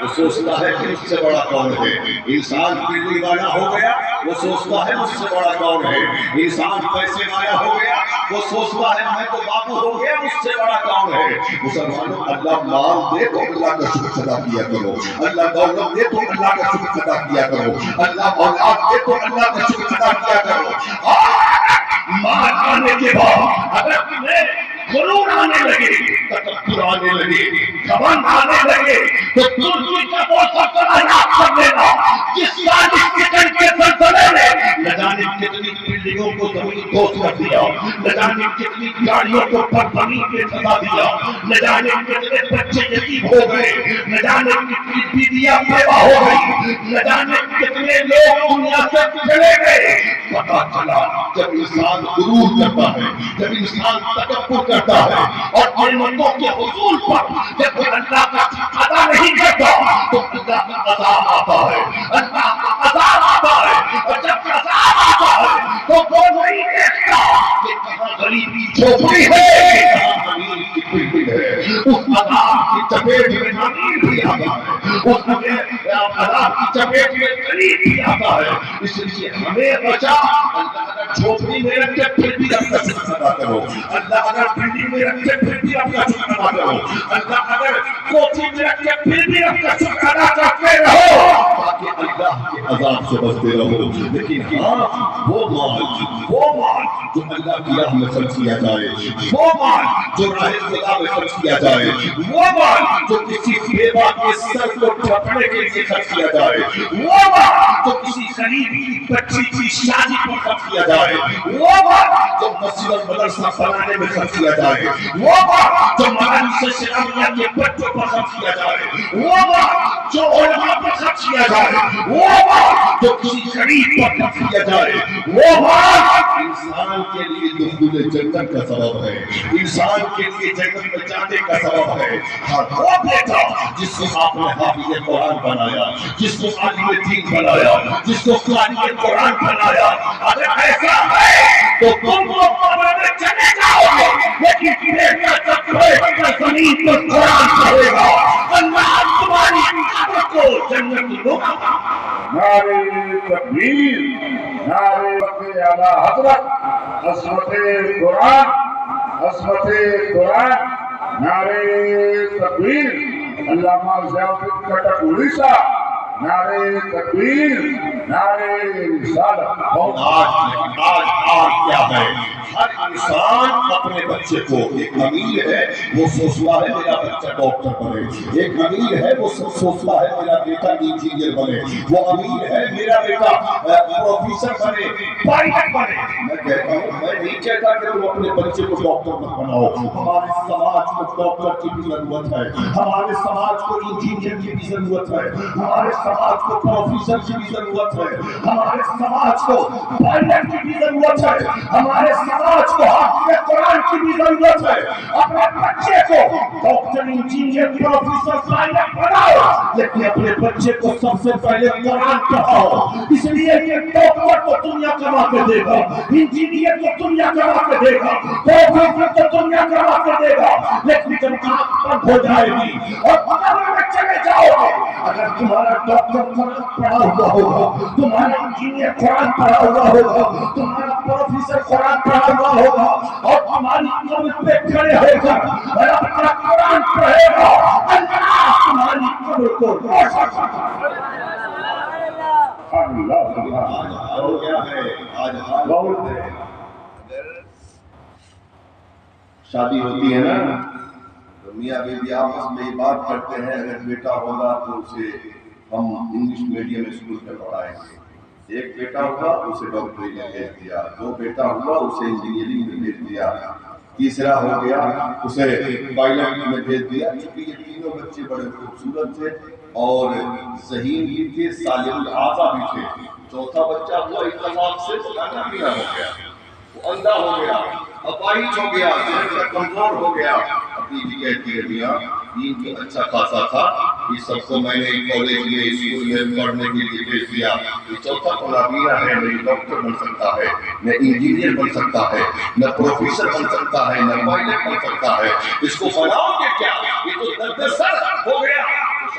وہ سوچتا ہے کہ مجھ سے بڑا کون ہے. انسان بلڈنگ والا ہو گیا وہ سوچتا ہے مجھ سے بڑا کون ہے. انسان پیسے والا ہو گیا وہ سوچتا ہے میں تو بابو ہو گیا مجھ سے بڑا کون ہے. مسلمانوں اللہ مال دے تو اللہ کا شکر ادا کیا کرو. اللہ دولت دے تو اللہ کا شکر ادا کیا کرو. اللہ اولاد دے تو اللہ کا شکر ادا کیا کرو. مال آنے کے بعد اگر تمہیں غرور آنے لگے, تکبر آنے لگے, گھمنڈ آنے لگے تو ترکی کا وہ سلطنہ یاد کر لینا جس سازش کے ڈنکے سلطنہ نے نہ جانے کتنی بلڈنگوں کو زمین دوست کر دیا, نہ جانے کتنی گاڑیوں کو پر زمین پہ سزا دیا, نہ جانے کتنے بچے یتیم ہو گئے, نہ جانے کتنی بیویاں بیوہ ہو گئی, نہ جانے کتنے لوگ دنیا سے چلے گئے. پتا چلا جب انسان غرور کرتا ہے, جب انسان تکبر کرتا ہے اور نعمتوں کے حصول پر جب وہ اللہ کا ادا نہیں کرتا تو اللہ کا عذاب آتا ہے. اللہ کا عذاب آتا ہے اور جب عذاب آتا ہے تو وہ نہیں دیکھتا کہ کہاں غریبی جھوپڑی ہے, کہاں امیر کی بلڈنگ ہے. اس عذاب کی چپیٹ میں امیر بھی آتا ہے, اس عذاب کی چپیٹ میں غریب بھی آتا ہے. اس لیے ہمیں بچا. اللہ اگر جھوپڑی میں رکھے پھر بھی اپنا شکر ادا کرو. اللہ اگر بلڈنگ میں رکھے پھر بھی اپنا شکر ادا کرو. اللہ اگر کوٹھی میں رکھے پھر بھی اپنا شکر ادا کرتے رہو تاکہ اللہ کے عذاب سے بچتے رہو. لیکن ہاں وہ مال جو اللہ کی راہ میں خرچ کیا جائے, وہ مال جو راہ خدا میں خرچ کیا جائے, وہ مال جو کسی بیوہ کے سر کو ڈھکنے کے لیے خرچ کیا جائے, وہ مال جو کسی غریب کی بچی کی شادی پر خرچ کیا جائے, وہ مال جو مسجد اور مدرسہ بنانے میں خرچ کیا جائے, وہ مال جو مدارس شرعیہ کے بچوں پر خرچ کیا جائے, وہ مال جو علماء پر خرچ کیا جائے, وہ مال جو کسی غریب پر خرچ کیا جائے, وہ مال انسان کے لیے دخول جنت کا سبب ہے, انسان کے لیے جنت میں جانے کا سبب ہے. ہر وہ بیٹا جس کو آپ نے حافظ قرآن بنایا, جس کو عالم دین بنایا, جس کو قاری قرآن بنایا, اگر ایسا ہے تو تم لوگ قبر میں چلے جاؤ گے, لیکن بیٹا جب بیٹھ کر زمین پر قرآن پڑھے گا اللہ تمہاری قبر کو جنت ہوگا. نعرہ تکبیر, نعرہ اعلیٰ حضرت, عظمت قرآن, عظمت قرآن, نعرہ تکبیر. علامہ ضیاء الدین کٹک اڑیسہ, نعرہ تکبیر, نعرہ رسالت. آج کیا ہے, ہر انسان اپنے بچے کو, ایک امیر ہے وہ سوچتا ہے میرا بچہ ڈاکٹر بنے, ایک امیر ہے وہ سوچتا ہے میرا بیٹا انجینئر بنے, وہ امیر ہے میرا بیٹا پروفیسر بنے, پائلٹ بنے. میں کہتا ہوں, میں نہیں کہتا کہ تم اپنے بچے کو ڈاکٹر مت بناؤ. ہمارے سماج کو ڈاکٹر کی بھی ضرورت ہے, ہمارے سماج کو انجینئر کی بھی ضرورت ہے, ہمارے سماج کو پروفیسر کی بھی ضرورت ہے, ہمارے سماج کو پائلٹ کی بھی ضرورت ہے, ہمارے سماج کو حافظ قرآن کی بھی ضرورت ہے. اپنے بچے کو ڈاکٹر, انجینئر, پروفیسر, پائلٹ بناؤ, لیکن اپنے بچے کو سب سے پہلے قرآن پڑھاؤ. اس لیے کہ ڈاکٹر کو دنیا کما کے دے گا, انجینئر کو دنیا کما کے دے گا, پروفیسر کو دنیا کما کے دے گا, لیکن جب آنکھ بند ہو جائے گی اور قبر میں چلے جاؤ گے, اگر تمہارا ڈاکٹر قرآن پڑھا ہوا ہوگا, تمہارا انجینئر قرآن پڑھا ہوا ہوگا, تمہارا پروفیسر قرآن پڑھا ہوا ہوگا اور تمہاری قبر پہ کھڑے ہو کر اور اپنا قرآن پڑھے گا, اللہ تمہاری قبر کو روشن کرے گا. شادی ہوتی ہے نا تو میاں بیوی آپس میں یہ بات کرتے ہیں اگر بیٹا ہوگا تو اسے ہم انگلش میڈیم اسکول میں پڑھائیں گے, ایک بیٹا ہوا اسے ڈاکٹری میں بھیج دیا, دو بیٹا ہوا اسے انجینئرنگ میں بھیج دیا, تیسرا ہو گیا اسے پائلٹ میں بھیج دیا. کیونکہ یہ تینوں بچے بڑے خوبصورت تھے اور ذہین بھی تھے, صالح الاعضاء بھی تھے. چوتھا بچہ ہوا اتفاق سے کھانا پینا ہو گیا, وہ اندھا ہو گیا, اپاہج ہو گیا, کمزور ہو گیا. اپنی بھی کہتی ہے میاں دین تو اچھا خاصا تھا, یہ سب کو میں نے کالج میں اسکول میں پڑھنے کے لیے بھیج دیا, یہ چوتھا تو نابینا ہے, نہ ڈاکٹر بن سکتا ہے, نہ انجینئر بن سکتا ہے, نہ پروفیسر بن سکتا ہے, نہ پائلٹ بن سکتا ہے, اس کو بناؤ گے کیا, یہ تو درد سر ہو گیا.